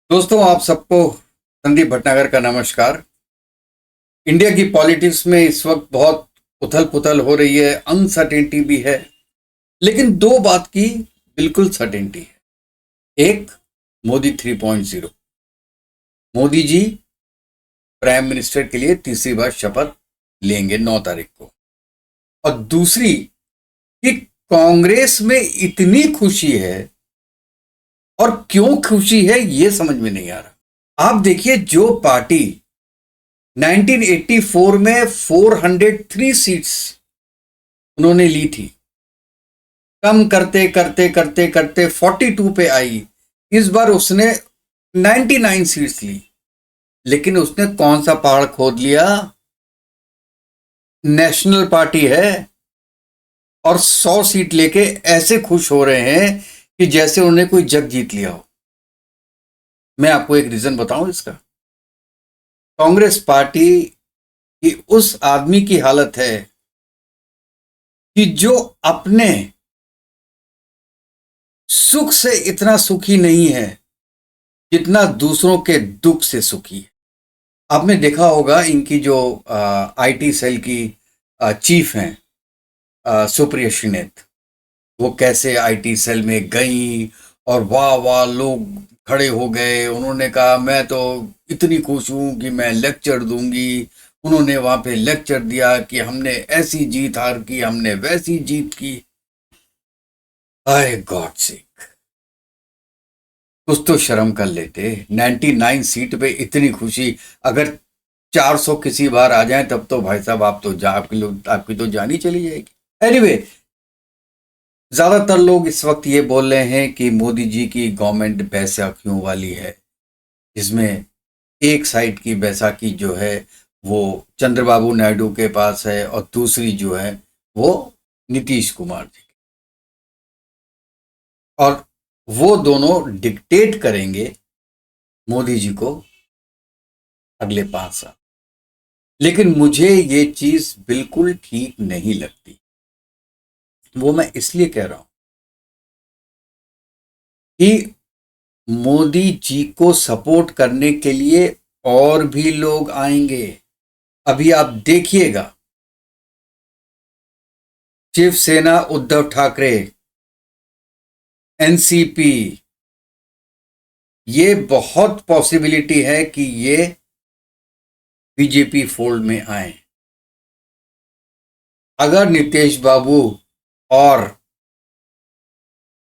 दोस्तों, आप सबको संदीप भटनागर का नमस्कार। इंडिया की पॉलिटिक्स में इस वक्त बहुत उथल पुथल हो रही है, अनसर्टेनिटी भी है। लेकिन दो बात की बिल्कुल सर्टेनिटी है। एक, मोदी 3.0। मोदी जी प्राइम मिनिस्टर के लिए तीसरी बार शपथ लेंगे 9 तारीख को। और दूसरी कि कांग्रेस में इतनी खुशी है, और क्यों खुशी है ये समझ में नहीं आ रहा। आप देखिए, जो पार्टी 1984 में 403 सीट्स उन्होंने ली थी, कम करते करते करते करते 42 पे आई। इस बार उसने 99 सीट्स ली। लेकिन उसने कौन सा पहाड़ खोद लिया? नेशनल पार्टी है, और 100 सीट लेके ऐसे खुश हो रहे हैं कि जैसे उन्होंने कोई जग जीत लिया हो। मैं आपको एक रीजन बताऊं इसका। कांग्रेस पार्टी की उस आदमी की हालत है कि जो अपने सुख से इतना सुखी नहीं है जितना दूसरों के दुख से सुखी है। आपने देखा होगा इनकी जो आईटी सेल की चीफ हैं, सुप्रिया श्रीनेत, वो कैसे आईटी सेल में गई और वाह वाह लोग खड़े हो गए। उन्होंने कहा मैं तो इतनी खुश हूं कि मैं लेक्चर दूंगी। उन्होंने वहां पे लेक्चर दिया कि हमने ऐसी जीत हार की, हमने वैसी जीत की। आय गॉड से, कुछ तो शर्म कर लेते। 99 सीट पे इतनी खुशी। अगर 400 किसी बार आ जाए तब तो भाई साहब आप तो आपकी तो जान ही चली जाएगी। एनीवे, ज्यादातर लोग इस वक्त ये बोल रहे हैं कि मोदी जी की गवर्नमेंट बैसाखियों वाली है, जिसमें एक साइड की बैसाखी जो है वो चंद्रबाबू नायडू के पास है, और दूसरी जो है वो नीतीश कुमार जी की। और वो दोनों डिक्टेट करेंगे मोदी जी को अगले 5 साल। लेकिन मुझे ये चीज बिल्कुल ठीक नहीं लगती। वो मैं इसलिए कह रहा हूं कि मोदी जी को सपोर्ट करने के लिए और भी लोग आएंगे। अभी आप देखिएगा, शिवसेना, उद्धव ठाकरे, एनसीपी, ये बहुत पॉसिबिलिटी है कि ये बीजेपी फोल्ड में आए अगर नीतीश बाबू और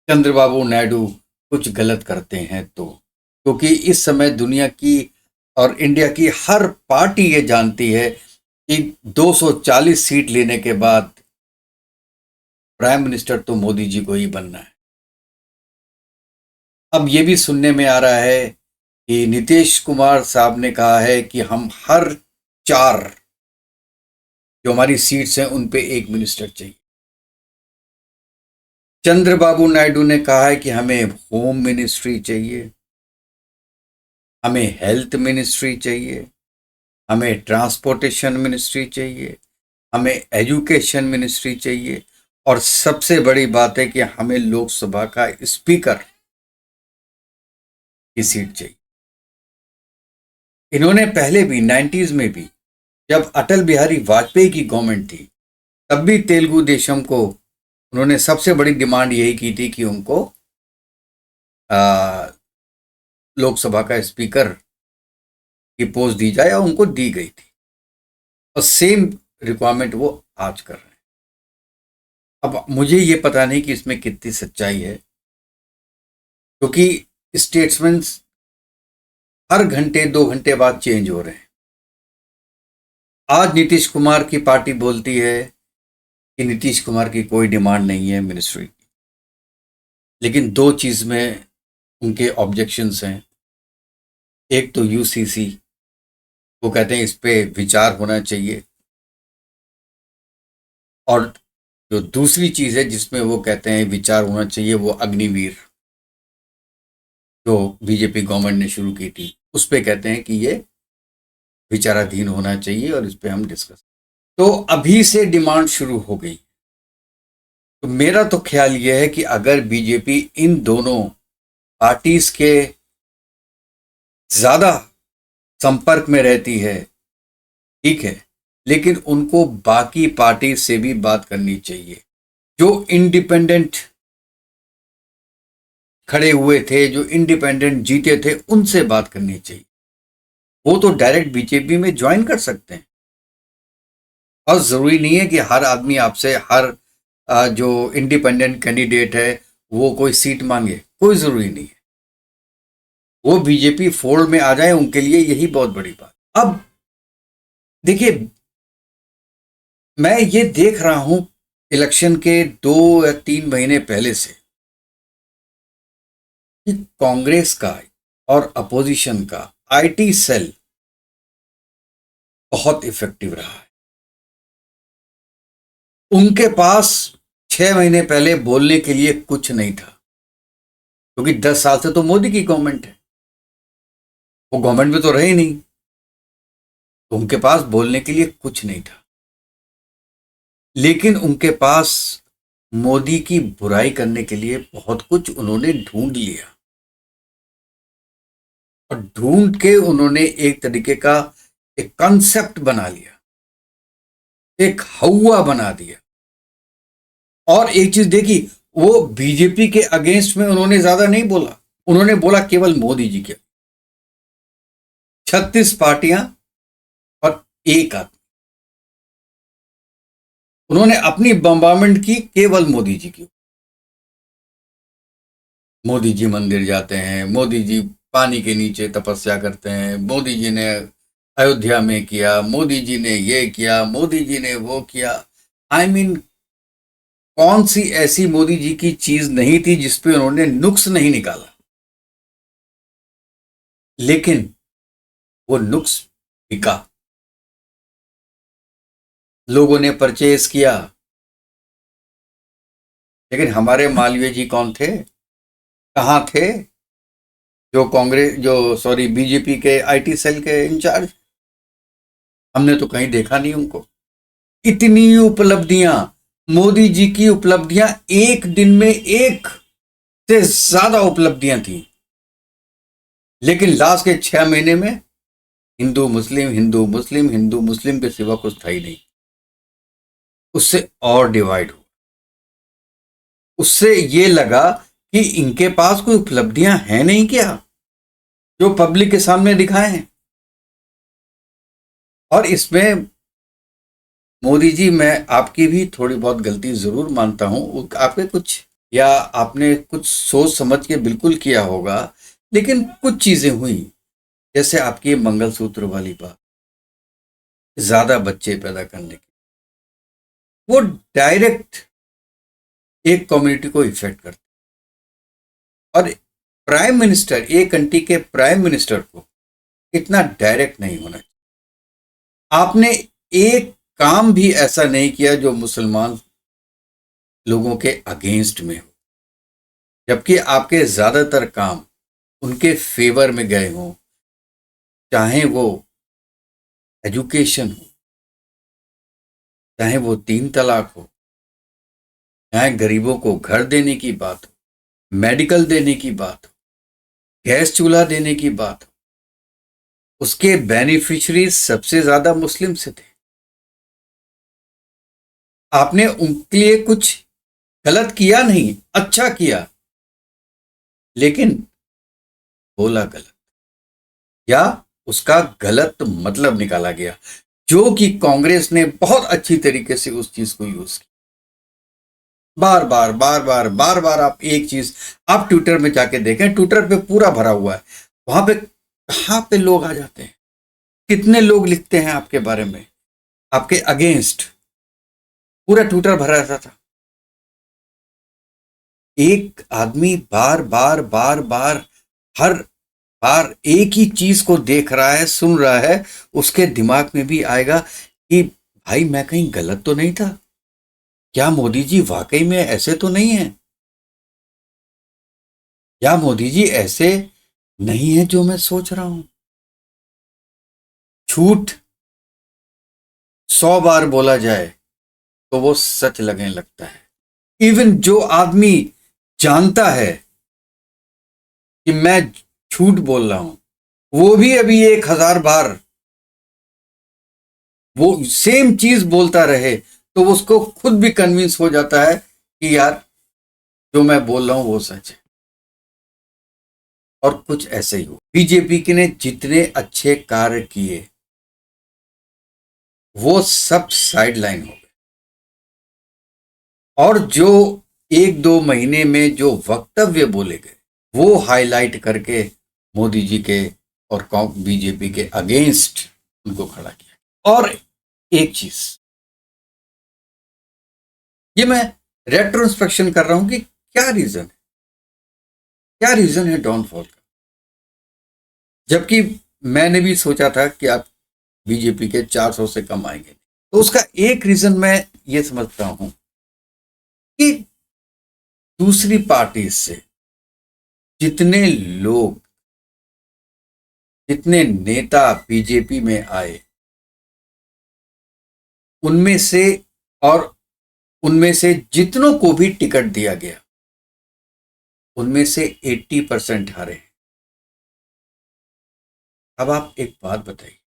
चंद्रबाबू नायडू कुछ गलत करते हैं तो। क्योंकि इस समय दुनिया की और इंडिया की हर पार्टी ये जानती है कि 240 सीट लेने के बाद प्राइम मिनिस्टर तो मोदी जी को ही बनना है। अब ये भी सुनने में आ रहा है कि नीतीश कुमार साहब ने कहा है कि हम हर 4 जो हमारी सीट्स हैं उन पे एक मिनिस्टर चाहिए। चंद्रबाबू नायडू ने कहा है कि हमें होम मिनिस्ट्री चाहिए, हमें हेल्थ मिनिस्ट्री चाहिए, हमें ट्रांसपोर्टेशन मिनिस्ट्री चाहिए, हमें एजुकेशन मिनिस्ट्री चाहिए, और सबसे बड़ी बात है कि हमें लोकसभा का स्पीकर की सीट चाहिए। इन्होंने पहले भी 90s में भी, जब अटल बिहारी वाजपेयी की गवर्नमेंट थी, तब भी तेलुगु देशम को उन्होंने सबसे बड़ी डिमांड यही की थी कि उनको आ, लोकसभा का स्पीकर की पोस्ट दी जाए, और उनको दी गई थी। और सेम रिक्वायरमेंट वो आज कर रहे हैं। अब मुझे ये पता नहीं कि इसमें कितनी सच्चाई है, क्योंकि स्टेट्समैन हर घंटे 2 घंटे बाद चेंज हो रहे हैं। आज नीतीश कुमार की पार्टी बोलती है कि नीतीश कुमार की कोई डिमांड नहीं है मिनिस्ट्री की। लेकिन दो चीज में उनके ऑब्जेक्शंस हैं। एक तो यूसीसी, वो कहते हैं इस पे विचार होना चाहिए। और जो दूसरी चीज है जिसमें वो कहते हैं विचार होना चाहिए, वो अग्निवीर जो बीजेपी गवर्नमेंट ने शुरू की थी, उस पे कहते हैं कि ये विचाराधीन होना चाहिए और इस पे हम डिस्कस। तो अभी से डिमांड शुरू हो गई। तो मेरा तो ख्याल यह है कि अगर बीजेपी इन दोनों पार्टीज के ज्यादा संपर्क में रहती है, ठीक है, लेकिन उनको बाकी पार्टी से भी बात करनी चाहिए। जो इंडिपेंडेंट खड़े हुए थे, जो इंडिपेंडेंट जीते थे, उनसे बात करनी चाहिए। वो तो डायरेक्ट बीजेपी में ज्वाइन कर सकते हैं, और जरूरी नहीं है कि हर आदमी आपसे, हर जो इंडिपेंडेंट कैंडिडेट है वो कोई सीट मांगे, कोई जरूरी नहीं है। वो बीजेपी फोल्ड में आ जाए, उनके लिए यही बहुत बड़ी बात। अब देखिए, मैं ये देख रहा हूं इलेक्शन के 2 या 3 महीने पहले से कि कांग्रेस का और अपोजिशन का आईटी सेल बहुत इफेक्टिव रहा है। उनके पास 6 महीने पहले बोलने के लिए कुछ नहीं था, क्योंकि 10 साल से तो मोदी की गवर्नमेंट है, वो गवर्नमेंट में तो रहे नहीं, तो उनके पास बोलने के लिए कुछ नहीं था। लेकिन उनके पास मोदी की बुराई करने के लिए बहुत कुछ उन्होंने ढूंढ लिया, और ढूंढ के उन्होंने एक तरीके का एक कॉन्सेप्ट बना लिया, एक हवा बना दिया। और एक चीज देखी, वो बीजेपी के अगेंस्ट में उन्होंने ज्यादा नहीं बोला, उन्होंने बोला केवल मोदी जी के। 36 पार्टियां और एक आदमी, उन्होंने अपनी बम्बार्मेंट की केवल मोदी जी की। मोदी जी मंदिर जाते हैं, मोदी जी पानी के नीचे तपस्या करते हैं, मोदी जी ने अयोध्या में किया, मोदी जी ने ये किया, मोदी जी ने वो किया। आई मीन, कौन सी ऐसी मोदी जी की चीज नहीं थी जिसपे उन्होंने नुक्स नहीं निकाला। लेकिन वो नुक्स बिका, लोगों ने परचेज किया। लेकिन हमारे मालवीय जी कौन थे, कहां थे? जो कांग्रेस, जो सॉरी बीजेपी के आईटी सेल के इंचार्ज, हमने तो कहीं देखा नहीं उनको। इतनी उपलब्धियां, मोदी जी की उपलब्धियां, एक दिन में एक से ज्यादा उपलब्धियां थी, लेकिन लास्ट के 6 महीने में हिंदू मुस्लिम, हिंदू मुस्लिम, हिंदू मुस्लिम के सिवा कुछ था ही नहीं। उससे और डिवाइड हुआ, उससे ये लगा कि इनके पास कोई उपलब्धियां हैं नहीं क्या, जो पब्लिक के सामने दिखाए हैं। और इसमें मोदी जी, मैं आपकी भी थोड़ी बहुत गलती जरूर मानता हूं, आपके कुछ, या आपने कुछ सोच समझ के बिल्कुल किया होगा, लेकिन कुछ चीजें हुई, जैसे आपकी मंगलसूत्र वाली बात, ज्यादा बच्चे पैदा करने की, वो डायरेक्ट एक कम्युनिटी को इफेक्ट करता है। और प्राइम मिनिस्टर, एक कंट्री के प्राइम मिनिस्टर को इतना डायरेक्ट नहीं होना चाहिए। आपने एक काम भी ऐसा नहीं किया जो मुसलमान लोगों के अगेंस्ट में हो, जबकि आपके ज्यादातर काम उनके फेवर में गए हों, चाहे वो एजुकेशन हो, चाहे वो 3 तलाक हो, चाहे गरीबों को घर देने की बात हो, मेडिकल देने की बात हो, गैस चूल्हा देने की बात हो, उसके बेनिफिशियरी सबसे ज्यादा मुस्लिम से थे। आपने उनके लिए कुछ गलत किया नहीं, अच्छा किया, लेकिन बोला गलत, या उसका गलत मतलब निकाला गया, जो कि कांग्रेस ने बहुत अच्छी तरीके से उस चीज को यूज किया। बार बार बार बार बार बार आप एक चीज, आप ट्विटर में जाके देखें, ट्विटर पे पूरा भरा हुआ है, वहां पे कहां पे लोग आ जाते हैं, कितने लोग लिखते हैं आपके बारे में, आपके अगेंस्ट, पूरा ट्विटर भरा रहता था। एक आदमी बार बार बार बार, हर बार एक ही चीज को देख रहा है, सुन रहा है, उसके दिमाग में भी आएगा कि भाई मैं कहीं गलत तो नहीं था, क्या मोदी जी वाकई में ऐसे तो नहीं है, या मोदी जी ऐसे नहीं है जो मैं सोच रहा हूं। झूठ 100 बार बोला जाए तो वो सच लगने लगता है। इवन जो आदमी जानता है कि मैं झूठ बोल रहा हूं, वो भी अभी 1000 बार वो सेम चीज बोलता रहे तो उसको खुद भी कन्विंस हो जाता है कि यार जो मैं बोल रहा हूं वो सच है। और कुछ ऐसे ही हो, बीजेपी के ने जितने अच्छे कार्य किए वो सब साइडलाइन हो गए, और जो 1-2 महीने में जो वक्तव्य बोले गए वो हाईलाइट करके मोदी जी के और बीजेपी के अगेंस्ट उनको खड़ा किया। और एक चीज, ये मैं रेट्रोस्पेक्शन कर रहा हूं कि क्या रीजन है डाउनफॉल का, जबकि मैंने भी सोचा था कि आप बीजेपी के 400 से कम आएंगे। तो उसका एक रीजन मैं ये समझता हूं कि दूसरी पार्टी से जितने लोग, जितने नेता बीजेपी में आए उनमें से, और उनमें से जितनों को भी टिकट दिया गया उनमें से 80% हारे। अब आप एक बात बताइए,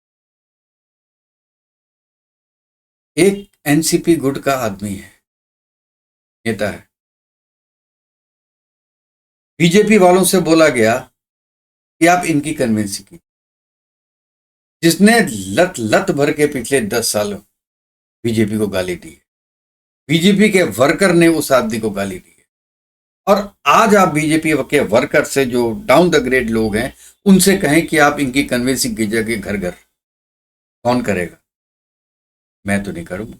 एक एनसीपी गुट का आदमी है, नेता है, बीजेपी वालों से बोला गया कि आप इनकी कन्वेंसी की, जिसने लत लत भर के पिछले 10 सालों बीजेपी को गाली दी है, बीजेपी के वर्कर ने उस आदमी को गाली दी है। और आज आप बीजेपी के वर्कर से, जो डाउन द ग्रेड लोग हैं, उनसे कहें कि आप इनकी कन्वेंसिंग कीजिए घर घर, कौन करेगा? मैं तो नहीं करूंगा,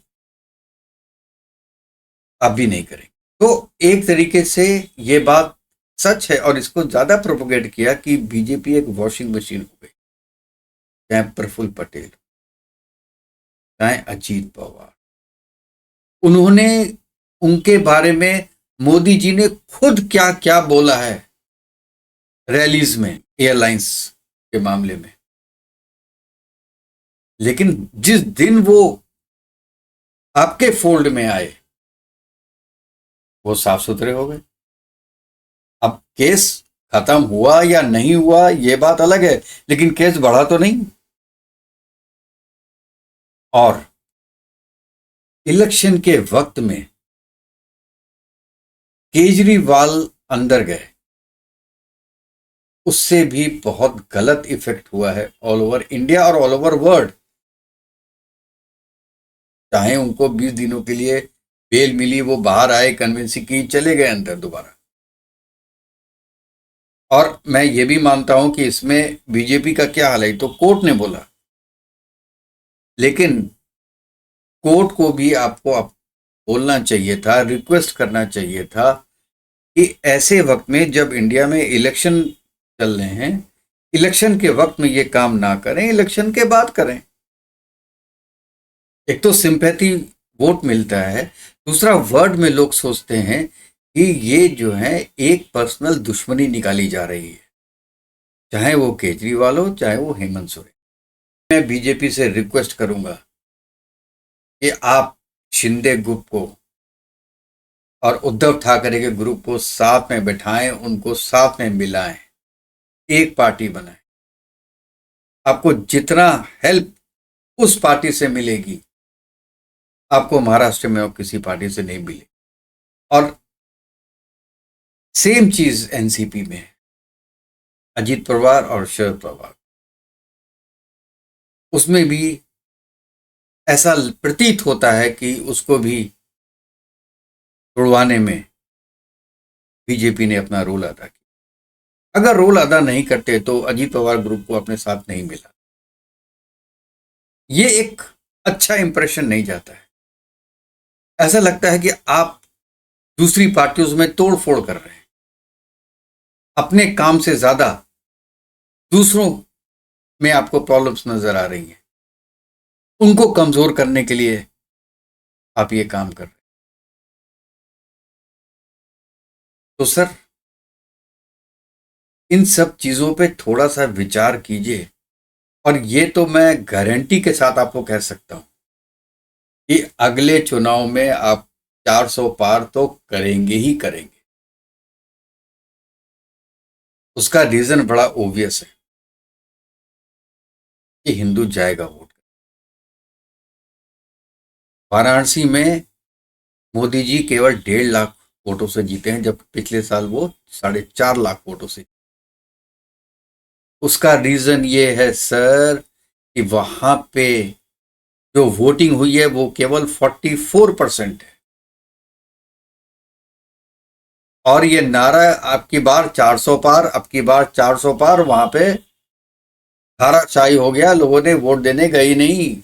आप भी नहीं करेंगे। तो एक तरीके से ये बात सच है, और इसको ज्यादा प्रोपोगेट किया कि बीजेपी एक वॉशिंग मशीन हो गई, चाहे प्रफुल्ल पटेल, चाहे अजीत पवार। उन्होंने, उनके बारे में मोदी जी ने खुद क्या क्या बोला है रैलीज में, एयरलाइंस के मामले में, लेकिन जिस दिन वो आपके फोल्ड में आए वो साफ सुथरे हो गए। अब केस खत्म हुआ या नहीं हुआ ये बात अलग है, लेकिन केस बढ़ा तो नहीं। और इलेक्शन के वक्त में केजरीवाल अंदर गए, उससे भी बहुत गलत इफेक्ट हुआ है ऑल ओवर इंडिया और ऑल ओवर वर्ल्ड। चाहे उनको 20 दिनों के लिए बेल मिली, वो बाहर आए, कन्विंस की, चले गए अंदर दोबारा। और मैं ये भी मानता हूं कि इसमें बीजेपी का क्या हाल है, तो कोर्ट ने बोला, लेकिन कोर्ट को भी आपको बोलना चाहिए था, रिक्वेस्ट करना चाहिए था कि ऐसे वक्त में जब इंडिया में इलेक्शन चल रहे हैं, इलेक्शन के वक्त में ये काम ना करें, इलेक्शन के बाद करें। एक तो सिंपैथी वोट मिलता है, दूसरा वर्ड में लोग सोचते हैं कि ये जो है एक पर्सनल दुश्मनी निकाली जा रही है, चाहे वो केजरीवाल हो, चाहे वो हेमंत सोरेन। मैं बीजेपी से रिक्वेस्ट करूंगा कि आप शिंदे ग्रुप को और उद्धव ठाकरे के ग्रुप को साथ में बैठाएं, उनको साथ में मिलाएं, एक पार्टी बनाएं। आपको जितना हेल्प उस पार्टी से मिलेगी, आपको महाराष्ट्र में और किसी पार्टी से नहीं मिले। और सेम चीज एनसीपी में है, अजीत पवार और शरद पवार, उसमें भी ऐसा प्रतीत होता है कि उसको भी तोड़वाने में बीजेपी ने अपना रोल अदा किया। अगर रोल अदा नहीं करते तो अजीत पवार ग्रुप को अपने साथ नहीं मिला। ये एक अच्छा इंप्रेशन नहीं जाता है, ऐसा लगता है कि आप दूसरी पार्टियों में तोड़ फोड़ कर रहे हैं, अपने काम से ज्यादा दूसरों में आपको प्रॉब्लम्स नजर आ रही हैं, उनको कमजोर करने के लिए आप ये काम कर रहे हैं। तो सर, इन सब चीजों पे थोड़ा सा विचार कीजिए। और ये तो मैं गारंटी के साथ आपको कह सकता हूं कि अगले चुनाव में आप 400 पार तो करेंगे ही करेंगे। उसका रीजन बड़ा ओबियस है, कि हिंदू जाएगा वोट। वाराणसी में मोदी जी केवल 1.5 लाख वोटों से जीते हैं, जब पिछले साल वो 4.5 लाख वोटों से। उसका रीजन ये है सर कि वहां पे जो वोटिंग हुई है वो केवल 44% है। और ये नारा आपकी बार 400 पार, अब की बार 400 पार, वहां पे धाराशाही हो गया, लोगों ने वोट देने गए ही नहीं।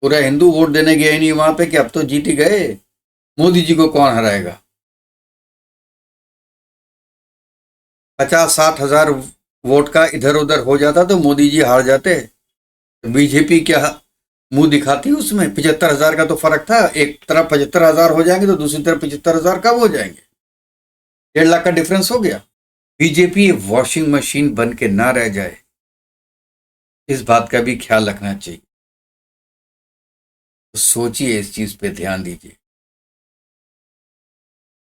पूरा हिंदू वोट देने गए ही नहीं वहां पे कि अब तो जीत ही गए, मोदी जी को कौन हराएगा। 50-60 हजार वोट का इधर उधर हो जाता तो मोदी जी हार जाते। तो बीजेपी क्या मुंह दिखाती उसमें? 75 हजार का तो फर्क था, एक तरफ 75 हजार हो जाएंगे तो दूसरी तरफ 75 हजार कब हो जाएंगे? 1.5 लाख का डिफरेंस हो गया। बीजेपी वॉशिंग मशीन बन के ना रह जाए, इस बात का भी ख्याल रखना चाहिए। तो सोचिए, इस चीज पे ध्यान दीजिए।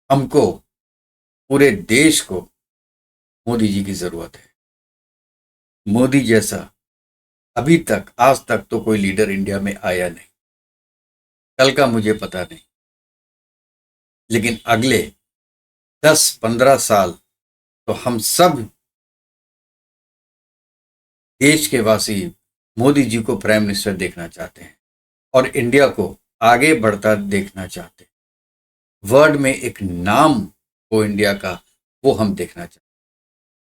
हमको, पूरे देश को मोदी जी की जरूरत है। मोदी जैसा अभी तक, आज तक तो कोई लीडर इंडिया में आया नहीं। कल का मुझे पता नहीं, लेकिन अगले 10-15 साल तो हम सब देश के वासी मोदी जी को प्राइम मिनिस्टर देखना चाहते हैं और इंडिया को आगे बढ़ता देखना चाहते हैं। वर्ल्ड में एक नाम हो इंडिया का, वो हम देखना चाहते हैं।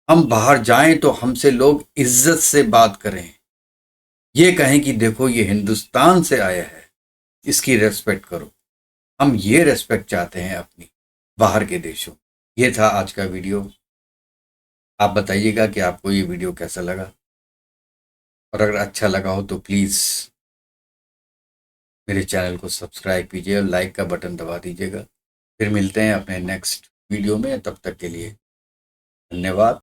हम बाहर जाएं तो हमसे लोग इज्जत से बात करें, ये कहें कि देखो ये हिंदुस्तान से आया है, इसकी रेस्पेक्ट करो। हम ये रेस्पेक्ट चाहते हैं अपनी बाहर के देशों। ये था आज का वीडियो। आप बताइएगा कि आपको ये वीडियो कैसा लगा, और अगर अच्छा लगा हो तो प्लीज़ मेरे चैनल को सब्सक्राइब कीजिए और लाइक का बटन दबा दीजिएगा। फिर मिलते हैं अपने नेक्स्ट वीडियो में, तब तक के लिए धन्यवाद।